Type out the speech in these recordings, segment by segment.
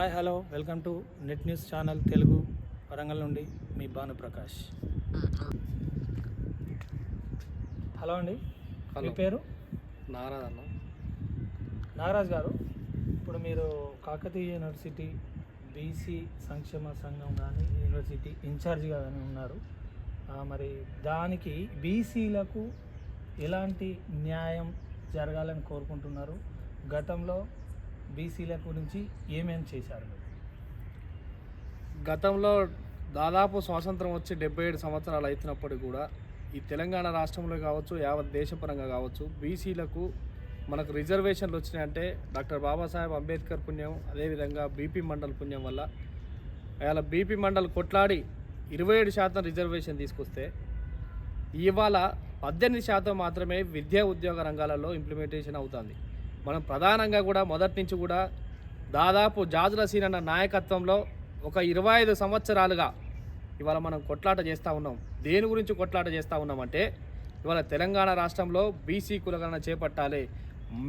Hi hello welcome to net news channel Telugu Warangal నుండి మీ Bhanuprakash. Hello అండి, మీ పేరు? నాగరాజ్ అన్న. నాగరాజ్ గారు, ఇప్పుడు మీరు కాకతీయ యూనివర్సిటీ బీసీ సంక్షేమ సంఘం కానీ యూనివర్సిటీ ఇన్ఛార్జిగా కానీ ఉన్నారు. మరి దానికి బీసీలకు ఎలాంటి న్యాయం జరగాలని కోరుకుంటున్నారు? గతంలో బీసీల గురించి ఏమేమి చేశారు? గతంలో దాదాపు స్వాతంత్రం వచ్చి 77 సంవత్సరాలు అవుతున్నప్పటికీ కూడా ఈ తెలంగాణ రాష్ట్రంలో కావచ్చు, యావత్ దేశపరంగా కావచ్చు, బీసీలకు మనకు రిజర్వేషన్లు వచ్చినాయంటే డాక్టర్ బాబాసాహెబ్ అంబేద్కర్ పుణ్యం, అదేవిధంగా బీపీ మండల్ పుణ్యం వల్ల. ఇవాళ బీపీ మండల్ కొట్లాడి 27% రిజర్వేషన్ తీసుకొస్తే ఇవాళ 18% మాత్రమే విద్యా ఉద్యోగ రంగాలలో ఇంప్లిమెంటేషన్ అవుతుంది. మనం ప్రధానంగా కూడా మొదటి నుంచి కూడా దాదాపు జాజుల సీనన్న నాయకత్వంలో ఒక 25 సంవత్సరాలుగా ఇవాళ మనం కొట్లాట చేస్తూ ఉన్నాం. దేని గురించి కొట్లాట చేస్తూ ఉన్నామంటే, ఇవాళ తెలంగాణ రాష్ట్రంలో బీసీ కులగణన చేపట్టాలి,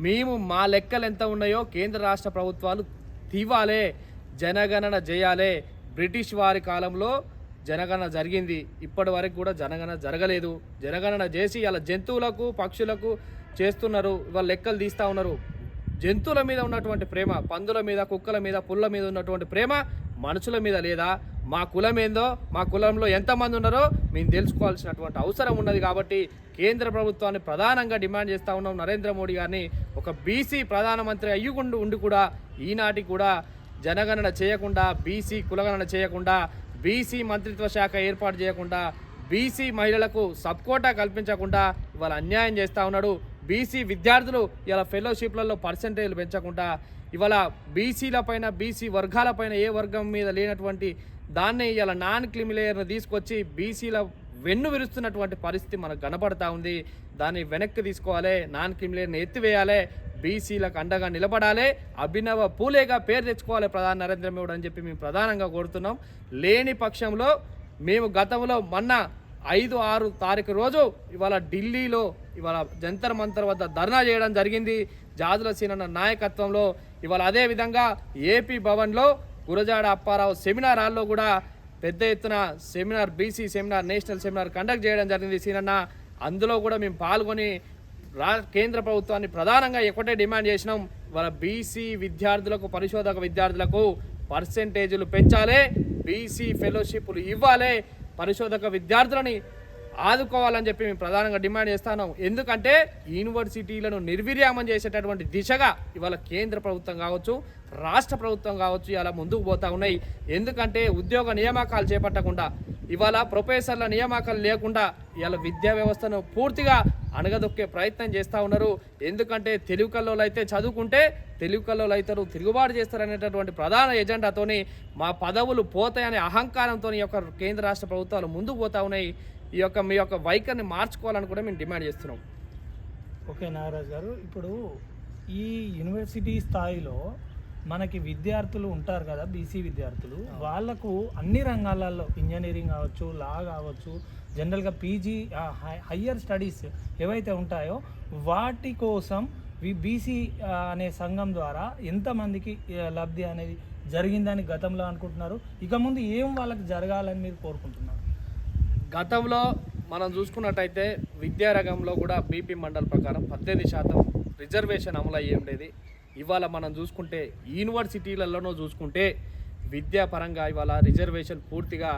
మేము మా లెక్కలు ఎంత ఉన్నాయో కేంద్ర రాష్ట్ర ప్రభుత్వాలు తీవాలే, జనగణన చేయాలి. బ్రిటిష్ వారి కాలంలో జనగణన జరిగింది, ఇప్పటి వరకు కూడా జనగణన జరగలేదు. జనగణన చేసి ఇలా జంతువులకు పక్షులకు చేస్తున్నారు, ఇవాళ లెక్కలు తీస్తూ ఉన్నారు. జంతువుల మీద ఉన్నటువంటి ప్రేమ, పందుల మీద, కుక్కల మీద, పుల్ల మీద ఉన్నటువంటి ప్రేమ మనుషుల మీద లేదా? మా కులం ఏందో, మా కులంలో ఎంతమంది ఉన్నారో మేము తెలుసుకోవాల్సినటువంటి అవసరం ఉన్నది. కాబట్టి కేంద్ర ప్రభుత్వాన్ని ప్రధానంగా డిమాండ్ చేస్తూ ఉన్నాం, నరేంద్ర మోడీ గారిని. ఒక బీసీ ప్రధానమంత్రి అయ్యుకుంటూ ఉండి కూడా ఈనాటికి కూడా జనగణన చేయకుండా, బీసీ కులగణన చేయకుండా, బీసీ మంత్రిత్వ శాఖ ఏర్పాటు చేయకుండా, బీసీ మహిళలకు సబ్కోటా కల్పించకుండా ఇవాళ అన్యాయం చేస్తూ ఉన్నాడు. బీసీ విద్యార్థులు ఇలా ఫెలోషిప్లలో పర్సెంటేజ్లు పెంచకుండా, ఇవాళ బీసీల పైన, బీసీ వర్గాలపైన ఏ వర్గం మీద లేనటువంటి దాన్ని ఇలా నాన్ క్రిమిలేయర్ను తీసుకొచ్చి బీసీల వెన్ను విరుస్తున్నటువంటి పరిస్థితి మనకు కనపడతా ఉంది. దాన్ని వెనక్కి తీసుకోవాలి, నాన్ క్రిమిలేయర్ని ఎత్తివేయాలి, బీసీలకు అండగా నిలబడాలి, అభినవ పూలేగా పేరు తెచ్చుకోవాలి ప్రధాని నరేంద్ర మోడీ అని చెప్పి మేము ప్రధానంగా కోరుతున్నాం. లేని పక్షంలో మేము గతంలో మొన్న 5-6 తారీఖు రోజు ఇవాళ ఢిల్లీలో ఇవాళ జంతర్ మంతర్ వద్ద ధర్నా చేయడం జరిగింది జాజుల సీనన్న నాయకత్వంలో. ఇవాళ అదేవిధంగా ఏపీ భవన్లో గురజాడ అప్పారావు సెమినార్ హాల్లో కూడా పెద్ద ఎత్తున seminar, BC seminar, national seminar conduct చేయడం జరిగింది సీనన్న. అందులో కూడా మేము పాల్గొని కేంద్ర ప్రభుత్వాన్ని ప్రధానంగా ఒకటే డిమాండ్ చేసినాం, ఇవాళ బీసీ విద్యార్థులకు, పరిశోధక విద్యార్థులకు పర్సెంటేజీలు పెంచాలి, బీసీ ఫెలోషిప్లు ఇవ్వాలి, పరిశోధక విద్యార్థులని ఆదుకోవాలని చెప్పి మేము ప్రధానంగా డిమాండ్ చేస్తున్నాం. ఎందుకంటే యూనివర్సిటీలను నిర్వీర్యామం చేసేటటువంటి దిశగా ఇవాళ కేంద్ర ప్రభుత్వం కావచ్చు, రాష్ట్ర ప్రభుత్వం కావచ్చు ఇలా ముందుకు పోతూ ఉన్నాయి. ఎందుకంటే ఉద్యోగ నియామకాలు చేపట్టకుండా, ఇవాళ ప్రొఫెసర్ల నియామకాలు లేకుండా ఇవాళ విద్యా వ్యవస్థను పూర్తిగా అణగదొక్కే ప్రయత్నం చేస్తూ ఉన్నారు. ఎందుకంటే తెలుగు కల్లోలు అయితే చదువుకుంటే తెలుగు కల్లోలు అవుతారు, తిరుగుబాటు చేస్తారనేటటువంటి ప్రధాన ఎజెండాతోని మా పదవులు పోతాయనే అహంకారంతో ఈ యొక్క కేంద్ర రాష్ట్ర ప్రభుత్వాలు ముందుకు పోతూ ఉన్నాయి. మీ యొక్క వైఖరిని మార్చుకోవాలని కూడా మేము డిమాండ్ చేస్తున్నాం. ఓకే నాగరాజ్ గారు, ఇప్పుడు ఈ యూనివర్సిటీ స్థాయిలో మనకి విద్యార్థులు ఉంటారు కదా, బీసీ విద్యార్థులు, వాళ్లకు అన్ని రంగాలలో ఇంజనీరింగ్ కావచ్చు, లా కావచ్చు, జనరల్గా పీజీ హయ్యర్ స్టడీస్ ఏవైతే ఉంటాయో వాటి కోసం బీసీ అనే సంఘం ద్వారా ఎంతమందికి లబ్ధి అనేది జరిగిందని గతంలో అనుకుంటున్నారు? ఇక ముందు ఏం వాళ్ళకి జరగాలని మీరు కోరుకుంటున్నారు? గతంలో మనం చూసుకున్నట్టయితే విద్యారంగంలో కూడా బీపీ మండల్ ప్రకారం 18% రిజర్వేషన్ అమలు అయ్యి ఉండేది. ఇవాళ మనం చూసుకుంటే యూనివర్సిటీలలోనూ చూసుకుంటే విద్యాపరంగా ఇవాళ రిజర్వేషన్ పూర్తిగా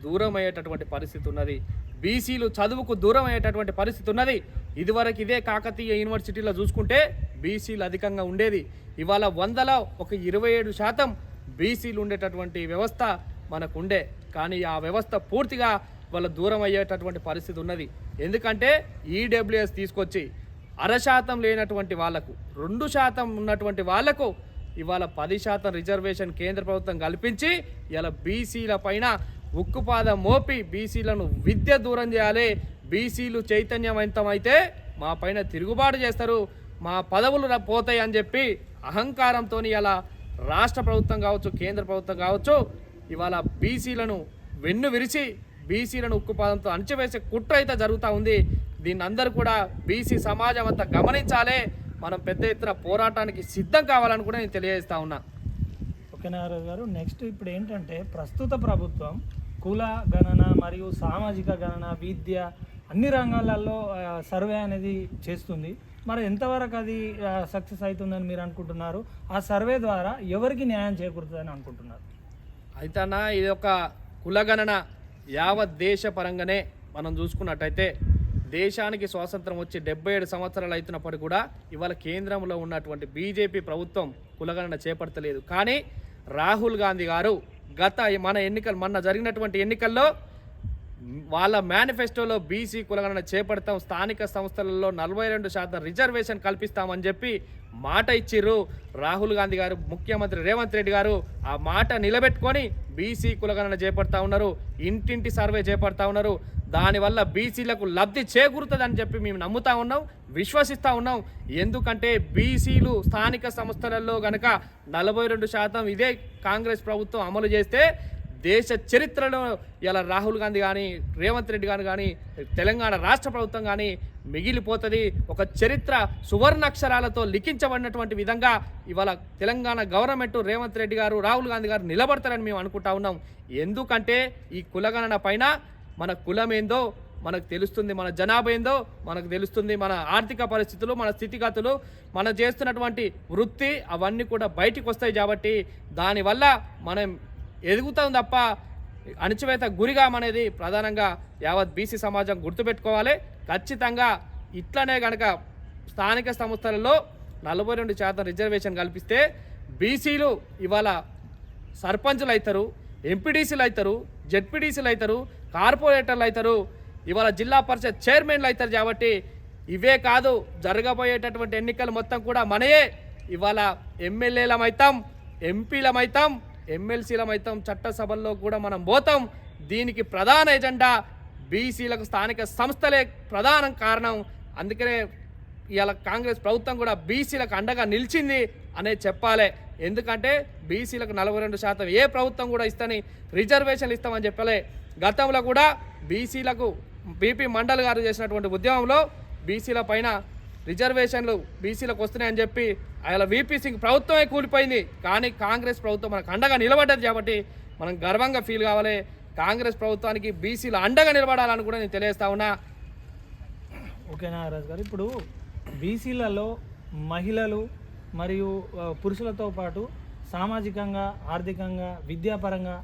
దూరం అయ్యేటటువంటి పరిస్థితి ఉన్నది. బీసీలు చదువుకు దూరం అయ్యేటటువంటి పరిస్థితి ఉన్నది. ఇదివరకు ఇదే కాకతీయ యూనివర్సిటీలో చూసుకుంటే బీసీలు అధికంగా ఉండేది. ఇవాళ 100లో ఒక 27% బీసీలు ఉండేటటువంటి వ్యవస్థ మనకు ఉండే. కానీ ఆ వ్యవస్థ పూర్తిగా వాళ్ళ దూరం అయ్యేటటువంటి పరిస్థితి ఉన్నది. ఎందుకంటే ఈడబ్ల్యూఎస్ తీసుకొచ్చి 0.5% లేనటువంటి వాళ్లకు, 2% ఉన్నటువంటి వాళ్లకు ఇవాళ 10% రిజర్వేషన్ కేంద్ర ప్రభుత్వం కల్పించి ఇలా బీసీల పైన ఉక్కుపాదం మోపి బీసీలను విద్య దూరం చేయాలి. బీసీలు చైతన్యవంతమైతే మా పైన తిరుగుబాటు చేస్తారు, మా పదవులు పోతాయి అని చెప్పి అహంకారంతో ఇలా రాష్ట్ర ప్రభుత్వం కావచ్చు, కేంద్ర ప్రభుత్వం కావచ్చు ఇవాళ బీసీలను వెన్ను విరిచి బీసీలను ఉక్కుపాదంతో అణచివేసే కుట్ర అయితే జరుగుతూ ఉంది. దీన్ని అందరూ కూడా బీసీ సమాజం అంతా గమనించాలి. మనం పెద్ద ఎత్తున పోరాటానికి సిద్ధం కావాలని కూడా నేను తెలియజేస్తా ఉన్నా. ఓకే నాగరాజు గారు, నెక్స్ట్ ఇప్పుడు ఏంటంటే ప్రస్తుత ప్రభుత్వం కుల గణన మరియు సామాజిక గణన, విద్య అన్ని రంగాలలో సర్వే అనేది చేస్తుంది. మరి ఎంతవరకు అది సక్సెస్ అవుతుందని మీరు అనుకుంటున్నారు? ఆ సర్వే ద్వారా ఎవరికి న్యాయం చేకూరుతుందని అనుకుంటున్నారు? అయితే అన్న ఇది ఒక కులగణన యావత్ దేశ పరంగానే మనం చూసుకున్నట్టయితే దేశానికి స్వాతంత్రం వచ్చి 77 సంవత్సరాలు అవుతున్నప్పటికీ కూడా ఇవాళ కేంద్రంలో ఉన్నటువంటి బీజేపీ ప్రభుత్వం కులగణన చేపడతలేదు. కానీ రాహుల్ గాంధీ గారు మొన్న జరిగినటువంటి ఎన్నికల్లో వాళ్ళ మేనిఫెస్టోలో బీసీ కులగణన చేపడతాం, స్థానిక సంస్థలలో 42% రిజర్వేషన్ కల్పిస్తామని చెప్పి మాట ఇచ్చిర్రు. రాహుల్ గాంధీ గారు, ముఖ్యమంత్రి రేవంత్ రెడ్డి గారు ఆ మాట నిలబెట్టుకొని బీసీ కులగణన చేపడతా ఉన్నారు, ఇంటింటి సర్వే చేపడతా ఉన్నారు. దానివల్ల బీసీలకు లబ్ధి చేకూరుతుందని చెప్పి మేము నమ్ముతా ఉన్నాం, విశ్వసిస్తూ ఉన్నాం. ఎందుకంటే బీసీలు స్థానిక సంస్థలలో కనుక 42% ఇదే కాంగ్రెస్ ప్రభుత్వం అమలు చేస్తే దేశ చరిత్రలో ఇలా రాహుల్ గాంధీ కానీ, రేవంత్ రెడ్డి గారు కానీ, తెలంగాణ రాష్ట్ర ప్రభుత్వం కానీ మిగిలిపోతుంది. ఒక చరిత్ర సువర్ణాక్షరాలతో లిఖించబడినటువంటి విధంగా ఇవాళ తెలంగాణ గవర్నమెంట్, రేవంత్ రెడ్డి గారు, రాహుల్ గాంధీ గారు నిలబడతారని మేము అనుకుంటా ఉన్నాం. ఎందుకంటే ఈ కులగణన పైన మన కులం ఏందో మనకు తెలుస్తుంది, మన జనాభా ఏందో మనకు తెలుస్తుంది, మన ఆర్థిక పరిస్థితులు, మన స్థితిగతులు, మనం చేస్తున్నటువంటి వృత్తి అవన్నీ కూడా బయటికి వస్తాయి. కాబట్టి దానివల్ల మనం ఎదుగుతాం తప్ప అణచివేత గురిగామనేది ప్రధానంగా యావత్ బీసీ సమాజం గుర్తుపెట్టుకోవాలి. ఖచ్చితంగా ఇట్లనే కనుక స్థానిక సంస్థలలో 42% రిజర్వేషన్ కల్పిస్తే బీసీలు ఇవాళ సర్పంచులు అవుతారు, ఎంపీడీసీలు అవుతారు, జెడ్పీడీసీలు అవుతారు, కార్పొరేటర్లు అవుతారు, ఇవాళ జిల్లా పరిషత్ చైర్మన్లు అవుతారు. కాబట్టి ఇవే కాదు, జరగబోయేటటువంటి ఎన్నికలు మొత్తం కూడా మనయే. ఇవాళ ఎమ్మెల్యేలమవుతాం, ఎంపీలమవుతాం, ఎమ్మెల్సీలమవుతాం, చట్టసభల్లో కూడా మనం పోతాం. దీనికి ప్రధాన ఎజెండా బీసీలకు స్థానిక సంస్థలే ప్రధాన కారణం. అందుకనే ఇవాళ కాంగ్రెస్ ప్రభుత్వం కూడా బీసీలకు అండగా నిలిచింది అనే చెప్పాలి. ఎందుకంటే బీసీలకు 42% ఏ ప్రభుత్వం కూడా ఇస్తని రిజర్వేషన్లు ఇస్తామని చెప్పలే. గతంలో కూడా బీసీలకు బీపీ మండల్ గారు చేసినటువంటి ఉద్యమంలో బీసీల పైన రిజర్వేషన్లు బీసీలకు వస్తున్నాయని చెప్పి ఆయన వీపీ సింగ్ ప్రభుత్వమే కూలిపోయింది. కానీ కాంగ్రెస్ ప్రభుత్వం మనకు అండగా నిలబడ్డది. కాబట్టి మనం గర్వంగా ఫీల్ కావాలి. కాంగ్రెస్ ప్రభుత్వానికి బీసీలు అండగా నిలబడాలని కూడా నేను తెలియజేస్తా ఉన్నా. ఓకే నాగరాజు గారు, ఇప్పుడు బీసీలలో మహిళలు మరియు పురుషులతో పాటు సామాజికంగా, ఆర్థికంగా, విద్యాపరంగా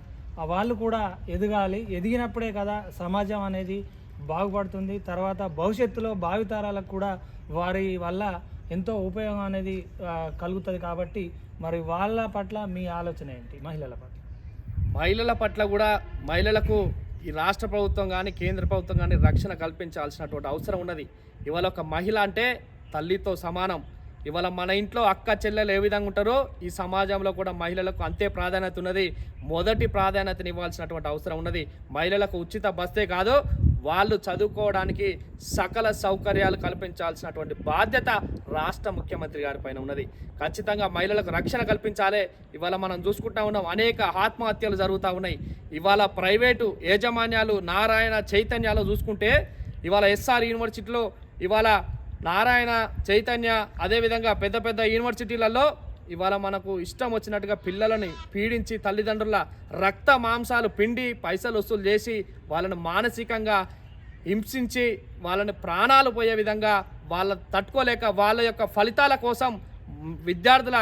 వాళ్ళు కూడా ఎదగాలి. ఎదిగినప్పుడే కదా సమాజం అనేది బాగుపడుతుంది. తర్వాత భవిష్యత్తులో భావితరాలకు కూడా వారి వల్ల ఎంతో ఉపయోగం అనేది కలుగుతుంది. కాబట్టి మరి వాళ్ళ పట్ల మీ ఆలోచన ఏంటి? మహిళల పట్ల కూడా మహిళలకు ఈ రాష్ట్ర ప్రభుత్వం కానీ, కేంద్ర ప్రభుత్వం కానీ రక్షణ కల్పించాల్సినటువంటి అవసరం ఉన్నది. ఇవాళ ఒక మహిళ అంటే తల్లితో సమానం. ఇవాళ మన ఇంట్లో అక్క చెల్లెలు ఏ విధంగా ఉంటారో ఈ సమాజంలో కూడా మహిళలకు అంతే ప్రాధాన్యత ఉన్నది. మొదటి ప్రాధాన్యతని ఇవ్వాల్సినటువంటి అవసరం ఉన్నది. మహిళలకు ఉచిత బస్తే కాదు, వాళ్ళు చదువుకోవడానికి సకల సౌకర్యాలు కల్పించాల్సినటువంటి బాధ్యత రాష్ట్ర ముఖ్యమంత్రి గారి పైన ఉన్నది. ఖచ్చితంగా మహిళలకు రక్షణ కల్పించాలి. ఇవాళ మనం చూసుకుంటా ఉన్నాం, అనేక ఆత్మహత్యలు జరుగుతూ ఉన్నాయి. ఇవాళ ప్రైవేటు యాజమాన్యాలు, నారాయణ, చైతన్యాలు చూసుకుంటే ఇవాళ ఎస్ఆర్ యూనివర్సిటీలో ఇవాళ నారాయణ, చైతన్య, అదేవిధంగా పెద్ద పెద్ద యూనివర్సిటీలలో ఇవాళ మనకు ఇష్టం వచ్చినట్టుగా పిల్లలని పీడించి తల్లిదండ్రుల రక్త మాంసాలు పిండి పైసలు వసూలు చేసి వాళ్ళని మానసికంగా హింసించి వాళ్ళని ప్రాణాలు పోయే విధంగా వాళ్ళ తట్టుకోలేక వాళ్ళ యొక్క ఫలితాల కోసం విద్యార్థుల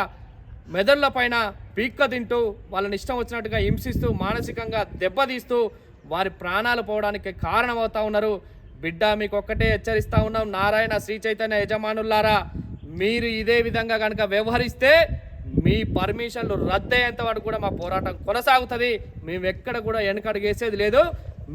మెదళ్ళ పైన పీక్క తింటూ వాళ్ళని ఇష్టం వచ్చినట్టుగా హింసిస్తూ మానసికంగా దెబ్బతీస్తూ వారి ప్రాణాలు పోవడానికి కారణమవుతా ఉన్నారు. బిడ్డ, మీకు ఒక్కటే హెచ్చరిస్తూ ఉన్నాం, నారాయణ, శ్రీ చైతన్య యజమానులారా, మీరు ఇదే విధంగా కనుక వ్యవహరిస్తే మీ పర్మిషన్లు రద్దయ్యేంత వరకు కూడా మా పోరాటం కొనసాగుతుంది. మేము ఎక్కడ కూడా వెనకడుగేసేది లేదు.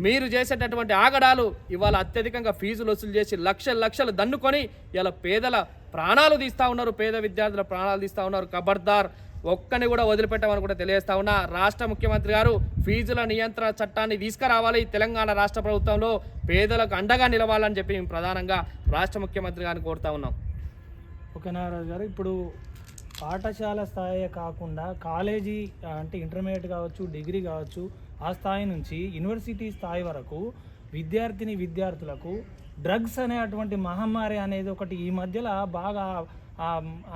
మీరు చేసేటటువంటి ఆగడాలు ఇవాళ అత్యధికంగా ఫీజులు వసూలు చేసి లక్షలు దన్నుకొని ఇలా పేదల ప్రాణాలు తీస్తూ ఉన్నారు, పేద విద్యార్థుల ప్రాణాలు తీస్తూ ఉన్నారు. ఖబర్దార్, ఒక్కని కూడా వదిలిపెట్టమని కూడా తెలియజేస్తా ఉన్నా. రాష్ట్ర ముఖ్యమంత్రి గారు ఫీజుల నియంత్రణ చట్టాన్ని తీసుకురావాలి. తెలంగాణ రాష్ట్ర ప్రభుత్వంలో పేదలకు అండగా నిలవాలని చెప్పి మేము ప్రధానంగా రాష్ట్ర ముఖ్యమంత్రి గారిని కోరుతా ఉన్నాం. ఓకే నాగరాజు గారు, ఇప్పుడు పాఠశాల స్థాయి కాకుండా కాలేజీ అంటే ఇంటర్మీడియట్ కావచ్చు, డిగ్రీ కావచ్చు, ఆ స్థాయి నుంచి యూనివర్సిటీ స్థాయి వరకు విద్యార్థులకు డ్రగ్స్ అనేటువంటి మహమ్మారి అనేది ఒకటి ఈ మధ్యలో బాగా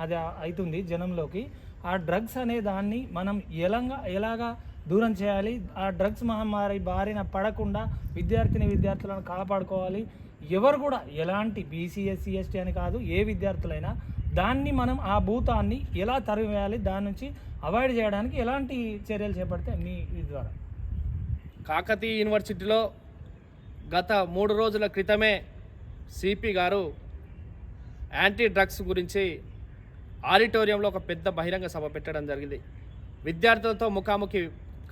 అది అవుతుంది జనంలోకి. ఆ డ్రగ్స్ అనే దాన్ని మనం ఎలాగా దూరం చేయాలి, ఆ డ్రగ్స్ మహమ్మారి బారిన పడకుండా విద్యార్థులను కాపాడుకోవాలి. ఎవరు కూడా ఎలాంటి బీసీ ఎస్సీ ఎస్టీ అని కాదు, ఏ విద్యార్థులైనా దాన్ని మనం ఆ భూతాన్ని ఎలా తరివేయాలి, దాని నుంచి అవాయిడ్ చేయడానికి ఎలాంటి చర్యలు చేపడితే మీ ద్వారా. కాకతీయ యూనివర్సిటీలో గత 3 రోజుల క్రితమే సిపి గారు యాంటీ డ్రగ్స్ గురించి ఆడిటోరియంలో ఒక పెద్ద బహిరంగ సభ పెట్టడం జరిగింది. విద్యార్థులతో ముఖాముఖి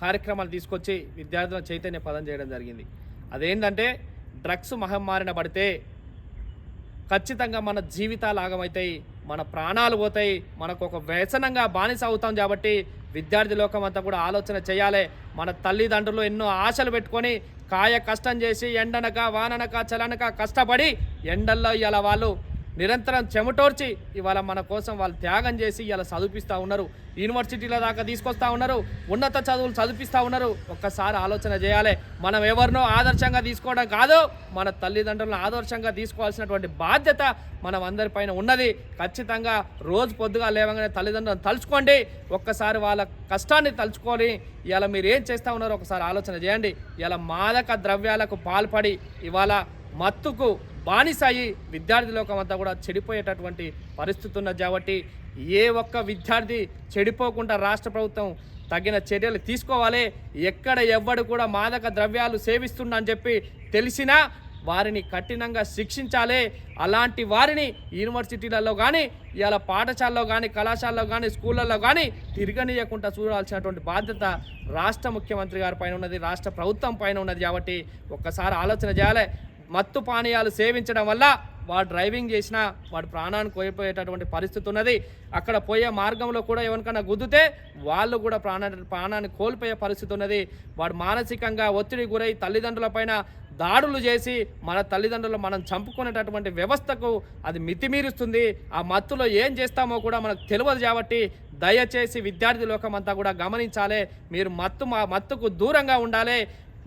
కార్యక్రమాలు తీసుకొచ్చి విద్యార్థులను చైతన్య పదం చేయడం జరిగింది. అదేంటంటే డ్రగ్స్ మహమ్మారిన పడితే ఖచ్చితంగా మన జీవితాలు ఆగమవుతాయి, మన ప్రాణాలు పోతాయి, మనకు ఒక వ్యసనంగా బానిస అవుతాం. కాబట్టి విద్యార్థి లోకం అంతా కూడా ఆలోచన చేయాలి. మన తల్లిదండ్రులు ఎన్నో ఆశలు పెట్టుకొని కాయ కష్టం చేసి ఎండనక వాననక చలనక కష్టపడి ఎండల్లో ఇలా వాళ్ళు నిరంతరం చెమటోర్చి ఇవాళ మన కోసం వాళ్ళు త్యాగం చేసి ఇలా చదివిస్తూ ఉన్నారు, యూనివర్సిటీల దాకా తీసుకొస్తూ ఉన్నారు, ఉన్నత చదువులు చదివిస్తూ ఉన్నారు. ఒక్కసారి ఆలోచన చేయాలి. మనం ఎవరినో ఆదర్శంగా తీసుకోవడం కాదు, మన తల్లిదండ్రులను ఆదర్శంగా తీసుకోవాల్సినటువంటి బాధ్యత మనం అందరిపైన ఉన్నది. ఖచ్చితంగా రోజు పొద్దుగా లేవగానే తల్లిదండ్రులను తలుచుకోండి, ఒక్కసారి వాళ్ళ కష్టాన్ని తలుచుకొని ఇలా మీరు ఏం చేస్తూ ఉన్నారో ఒకసారి ఆలోచన చేయండి. ఇలా మాదక ద్రవ్యాలకు పాల్పడి ఇవాళ మత్తుకు బానిసాయి విద్యార్థి లోకం అంతా కూడా చెడిపోయేటటువంటి పరిస్థితి ఉన్నది. కాబట్టి ఏ ఒక్క విద్యార్థి చెడిపోకుండా రాష్ట్ర ప్రభుత్వం తగిన చర్యలు తీసుకోవాలి. ఎక్కడ ఎవ్వడు కూడా మాదక ద్రవ్యాలు సేవిస్తున్నా అని చెప్పి తెలిసినా వారిని కఠినంగా శిక్షించాలి. అలాంటి వారిని యూనివర్సిటీలలో కానీ ఇలా పాఠశాలలో కానీ కళాశాలలో కానీ స్కూళ్ళల్లో కానీ తిరగనీయకుండా చూడాల్సినటువంటి బాధ్యత రాష్ట్ర ముఖ్యమంత్రి గారి పైన ఉన్నది, రాష్ట్ర ప్రభుత్వం పైన ఉన్నది. కాబట్టి ఒక్కసారి ఆలోచన చేయాలి. మత్తు పానీయాలు సేవించడం వల్ల వాడు డ్రైవింగ్ చేసినా వాడు ప్రాణాన్ని కోల్పోయేటటువంటి పరిస్థితి ఉన్నది. అక్కడ పోయే మార్గంలో కూడా ఎవరికైనా గుద్దితే వాళ్ళు కూడా ప్రాణాన్ని కోల్పోయే పరిస్థితి ఉన్నది. వాడు మానసికంగా ఒత్తిడి గురై తల్లిదండ్రులపైన దాడులు చేసి మన తల్లిదండ్రులు మనం చంపుకునేటటువంటి వ్యవస్థకు అది మితిమీరుస్తుంది. ఆ మత్తులో ఏం చేస్తామో కూడా మనకు తెలియదు. కాబట్టి దయచేసి విద్యార్థి లోకం అంతా కూడా గమనించాలి. మీరు మత్తుకు దూరంగా ఉండాలి.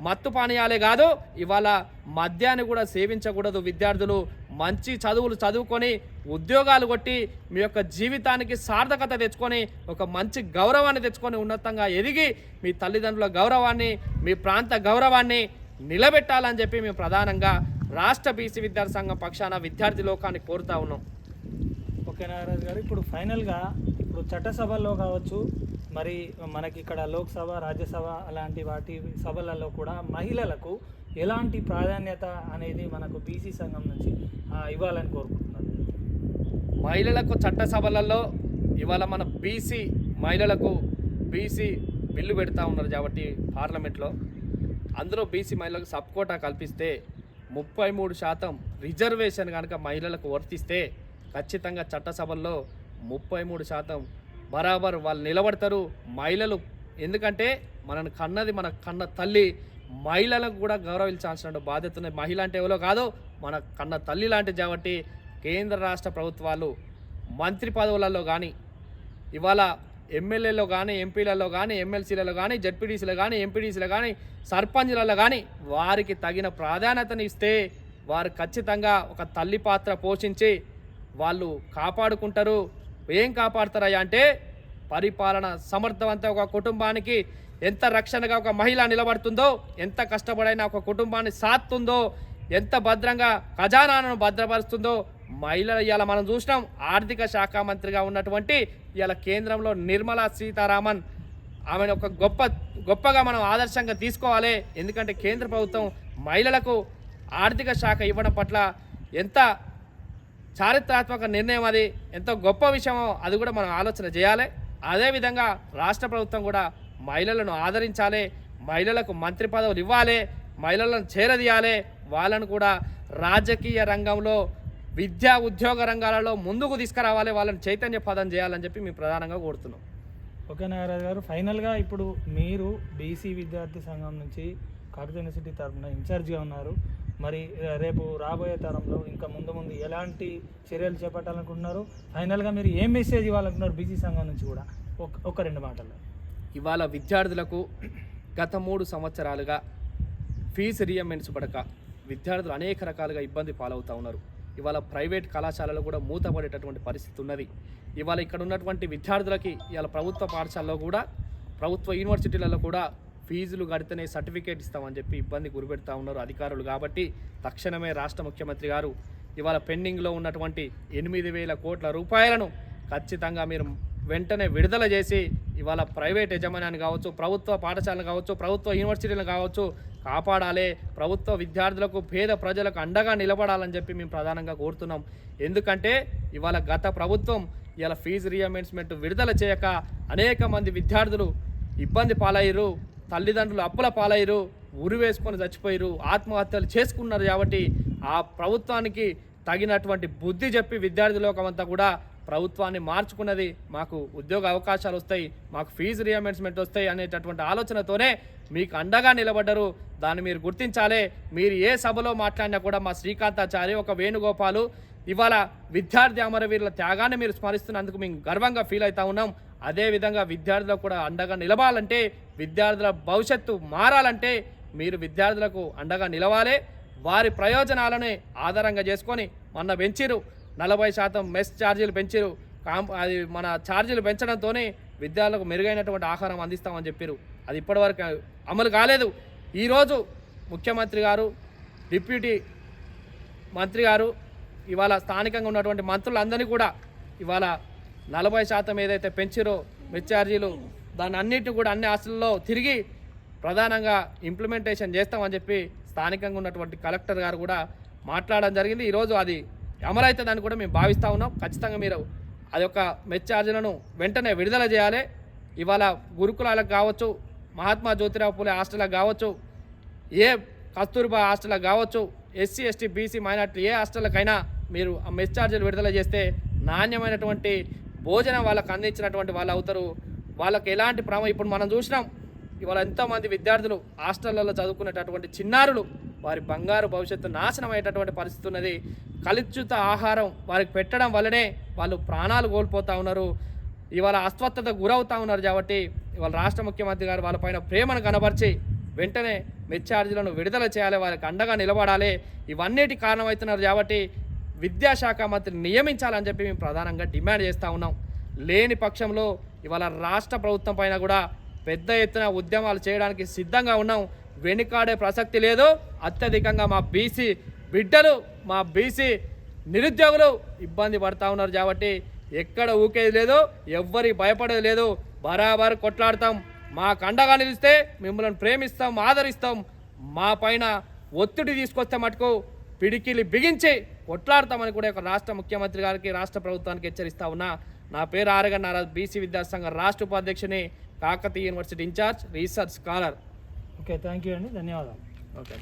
మత్తు పానీయాలే కాదు, ఇవాళ మద్యాన్ని కూడా సేవించకూడదు. విద్యార్థులు మంచి చదువులు చదువుకొని ఉద్యోగాలు కొట్టి మీ యొక్క జీవితానికి సార్థకత తెచ్చుకొని ఒక మంచి గౌరవాన్ని తెచ్చుకొని ఉన్నతంగా ఎదిగి మీ తల్లిదండ్రుల గౌరవాన్ని మీ ప్రాంత గౌరవాన్ని నిలబెట్టాలని చెప్పి మేము ప్రధానంగా రాష్ట్ర బీసీ విద్యార్థి సంఘం పక్షాన విద్యార్థి లోకాన్ని కోరుతా ఉన్నాం. ఓకే నాగరాజు గారు, ఇప్పుడు ఫైనల్గా ఇప్పుడు చట్టసభల్లో కావచ్చు, మరి మనకి ఇక్కడ లోక్సభ రాజ్యసభ అలాంటి వాటి సభలలో కూడా మహిళలకు ఎలాంటి ప్రాధాన్యత అనేది మనకు బీసీ సంఘం నుంచి ఇవ్వాలని కోరుకుంటున్నారు. మహిళలకు చట్టసభలలో ఇవాళ మన బీసీ మహిళలకు బీసీ బిల్లు పెడతా ఉన్నారు. కాబట్టి పార్లమెంట్లో అందులో బీసీ మహిళలకు సబ్ కోటా కల్పిస్తే 33% రిజర్వేషన్ కనుక మహిళలకు వర్తిస్తే ఖచ్చితంగా చట్టసభల్లో 33% బరాబర్ వాళ్ళు నిలబడతారు మహిళలు. ఎందుకంటే మనని కన్నది మన కన్న తల్లి, మహిళలకు కూడా గౌరవించాల్సిన బాధ్యత ఉంది. మహిళ అంటే ఎవరో కాదు, మన కన్న తల్లి లాంటిది. కాబట్టి కేంద్ర రాష్ట్ర ప్రభుత్వాలు మంత్రి పదవులలో కానీ ఇవాళ ఎమ్మెల్యేలో కానీ ఎంపీలలో కానీ ఎమ్మెల్సీలలో కానీ జడ్పీటీసీలో కానీ ఎంపీటీసీలో కానీ సర్పంచ్లలో కానీ వారికి తగిన ప్రాధాన్యతను ఇస్తే వారు ఖచ్చితంగా ఒక తల్లి పాత్ర పోషించి వాళ్ళు కాపాడుకుంటారు. ఏం కాపాడుతారయ్యా అంటే పరిపాలన సమర్థవంతంగా ఒక కుటుంబానికి ఎంత రక్షణగా ఒక మహిళ నిలబడుతుందో, ఎంత కష్టపడైనా ఒక కుటుంబాన్ని సాత్తుందో, ఎంత భద్రంగా ఖజానాను భద్రపరుస్తుందో మహిళలు ఇవాళ మనం చూసినాం. ఆర్థిక శాఖ మంత్రిగా ఉన్నటువంటి ఇవాళ కేంద్రంలో నిర్మలా సీతారామన్, ఆమెను ఒక గొప్పగా మనం ఆదర్శంగా తీసుకోవాలి. ఎందుకంటే కేంద్ర ప్రభుత్వం మహిళలకు ఆర్థిక శాఖ ఇవ్వడం పట్ల ఎంత చారిత్రాత్మక నిర్ణయం, అది ఎంతో గొప్ప విషయమో అది కూడా మనం ఆలోచన చేయాలి. అదేవిధంగా రాష్ట్ర ప్రభుత్వం కూడా మహిళలను ఆదరించాలి, మహిళలకు మంత్రి పదవులు ఇవ్వాలి, మహిళలను చేరదీయాలి, వాళ్ళను కూడా రాజకీయ రంగంలో విద్యా ఉద్యోగ రంగాలలో ముందుకు తీసుకురావాలి, వాళ్ళని చైతన్య పదం చేయాలని చెప్పి మేము ప్రధానంగా కోరుతున్నాం. ఓకే నాగరాజు గారు, ఫైనల్గా ఇప్పుడు మీరు బీసీ విద్యార్థి సంఘం నుంచి కాకతీయ యూనివర్సిటీ తరఫున ఇన్ఛార్జ్గా ఉన్నారు. మరి రేపు రాబోయే తరంలో ఇంకా ముందు ఎలాంటి చర్యలు చేపట్టాలనుకుంటున్నారు? ఫైనల్గా మీరు ఏం మెసేజ్ ఇవ్వాలనుకున్నారు బీసీ సంఘం నుంచి కూడా ఒక 2 మాటల్లో? ఇవాళ విద్యార్థులకు గత 3 సంవత్సరాలుగా ఫీజు రీయింబర్స్మెంట్ పడక విద్యార్థులు అనేక రకాలుగా ఇబ్బంది పాలవుతూ ఉన్నారు. ఇవాళ ప్రైవేట్ కళాశాలలు కూడా మూతపడేటటువంటి పరిస్థితి ఉన్నది. ఇవాళ ఇక్కడ ఉన్నటువంటి విద్యార్థులకి ఇవాళ ప్రభుత్వ పాఠశాలలో కూడా ప్రభుత్వ యూనివర్సిటీలలో కూడా ఫీజులు కడితేనే సర్టిఫికేట్ ఇస్తామని చెప్పి ఇబ్బంది గురిపెడతా ఉన్నారు అధికారులు. కాబట్టి తక్షణమే రాష్ట్ర ముఖ్యమంత్రి గారు ఇవాళ పెండింగ్లో ఉన్నటువంటి 8,000 కోట్ల రూపాయలను ఖచ్చితంగా మీరు వెంటనే విడుదల చేసి ఇవాళ ప్రైవేట్ యజమాన్యాన్ని కావచ్చు, ప్రభుత్వ పాఠశాలను కావచ్చు, ప్రభుత్వ యూనివర్సిటీలను కావచ్చు కాపాడాలి. ప్రభుత్వ విద్యార్థులకు పేద ప్రజలకు అండగా నిలబడాలని చెప్పి మేము ప్రధానంగా కోరుతున్నాం. ఎందుకంటే ఇవాళ గత ప్రభుత్వం ఇవాళ ఫీజు రియంబర్స్మెంట్ విడుదల చేయక అనేక మంది విద్యార్థులు ఇబ్బంది పాలయ్యారు, తల్లిదండ్రులు అప్పుల పాలయ్యారు, ఉరి వేసుకొని చచ్చిపోయారు, ఆత్మహత్యలు చేసుకున్నారు. కాబట్టి ఆ ప్రభుత్వానికి తగినటువంటి బుద్ధి చెప్పి విద్యార్థి లోకమంతా కూడా ప్రభుత్వాన్ని మార్చుకున్నది. మాకు ఉద్యోగ అవకాశాలు వస్తాయి, మాకు ఫీజు రియంబర్స్మెంట్ వస్తాయి అనేటటువంటి ఆలోచనతోనే మీకు అండగా నిలబడ్డరు. దాన్ని మీరు గుర్తించాలి. మీరు ఏ సభలో మాట్లాడినా కూడా మా శ్రీకాంతాచారి, ఒక వేణుగోపాలు ఇవాళ విద్యార్థి అమరవీరుల త్యాగాన్ని మీరు స్మరిస్తున్నందుకు మేము గర్వంగా ఫీల్ అవుతా ఉన్నాం. అదేవిధంగా విద్యార్థులకు కూడా అండగా నిలవాలంటే, విద్యార్థుల భవిష్యత్తు మారాలంటే మీరు విద్యార్థులకు అండగా నిలవాలి. వారి ప్రయోజనాలని ఆధారంగా చేసుకొని మొన్న పెంచిరు 40% మెస్ ఛార్జీలు పెంచిరు. అది మన ఛార్జీలు పెంచడంతో విద్యార్థులకు మెరుగైనటువంటి ఆహారం అందిస్తామని చెప్పారు. అది ఇప్పటివరకు అమలు కాలేదు. ఈరోజు ముఖ్యమంత్రి గారు, డిప్యూటీ మంత్రి గారు ఇవాళ స్థానికంగా ఉన్నటువంటి మంత్రులందరినీ కూడా ఇవాళ 40% ఏదైతే పెంచిరో మెస్ ఛార్జీలు దాన్ని అన్నిటిని కూడా అన్ని హాస్టల్లో తిరిగి ప్రధానంగా ఇంప్లిమెంటేషన్ చేస్తామని చెప్పి స్థానికంగా ఉన్నటువంటి కలెక్టర్ గారు కూడా మాట్లాడడం జరిగింది. ఈరోజు అది అమలవుతుందని కూడా మేము భావిస్తూ ఉన్నాం. ఖచ్చితంగా మీరు అది యొక్క మెస్ ఛార్జీలను వెంటనే విడుదల చేయాలి. ఇవాళ గురుకులాలకు కావచ్చు, మహాత్మా జ్యోతిరావు పూలే హాస్టల్కి కావచ్చు, ఏ కస్తూర్బా హాస్టల్కి కావచ్చు, ఎస్సీ ఎస్టీ బీసీ మైనార్టీ ఏ హాస్టళ్ళకైనా మీరు ఆ మెస్ ఛార్జీలు విడుదల చేస్తే నాణ్యమైనటువంటి భోజనం వాళ్ళకు అందించినటువంటి వాళ్ళు అవుతారు. వాళ్ళకి ఎలాంటి ఇప్పుడు మనం చూసినాం ఇవాళ ఎంతోమంది విద్యార్థులు హాస్టళ్లలో చదువుకునేటటువంటి చిన్నారులు వారి బంగారు భవిష్యత్తు నాశనం అయ్యేటటువంటి పరిస్థితి ఉన్నది. కలుషిత ఆహారం వారికి పెట్టడం వల్లనే వాళ్ళు ప్రాణాలు కోల్పోతూ ఉన్నారు, ఇవాళ అస్వస్థతకు గురవుతూ ఉన్నారు. కాబట్టి ఇవాళ రాష్ట్ర ముఖ్యమంత్రి గారు వాళ్ళపైన ప్రేమను కనబరిచి వెంటనే మెస్ ఛార్జీలను విడుదల చేయాలి, వారికి అండగా నిలబడాలి. ఇవన్నిటి కారణమవుతున్నారు కాబట్టి విద్యాశాఖ మంత్రిని నియమించాలని చెప్పి మేము ప్రధానంగా డిమాండ్ చేస్తూ ఉన్నాం. లేని పక్షంలో ఇవాళ రాష్ట్ర ప్రభుత్వం పైన కూడా పెద్ద ఎత్తున ఉద్యమాలు చేయడానికి సిద్ధంగా ఉన్నాం. వెనుకాడే ప్రసక్తి లేదు. అత్యధికంగా మా బీసీ బిడ్డలు, మా బీసీ నిరుద్యోగులు ఇబ్బంది పడుతూ ఉన్నారు. కాబట్టి ఎక్కడ ఊకేది లేదు, ఎవ్వరి భయపడేది లేదు. బరాబర్ కొట్లాడతాం. మాకు అండగా నిలిస్తే మిమ్మల్ని ప్రేమిస్తాం, ఆదరిస్తాం. మా పైన ఒత్తిడి తీసుకొస్తే మటుకు పిడికిలి బిగించి కొట్లాడతామని కూడా ఒక రాష్ట్ర ముఖ్యమంత్రి గారికి, రాష్ట్ర ప్రభుత్వానికి హెచ్చరిస్తా ఉన్నా. నా పేరు ఆరగ నారాజ్, బీసీ విద్యార్థి సంఘ రాష్ట్ర ఉపాధ్యక్షుని, Kakatiya university in-charge, research scholar. Okay, thank you అండి, ధన్యవాదాలు. ఓకే.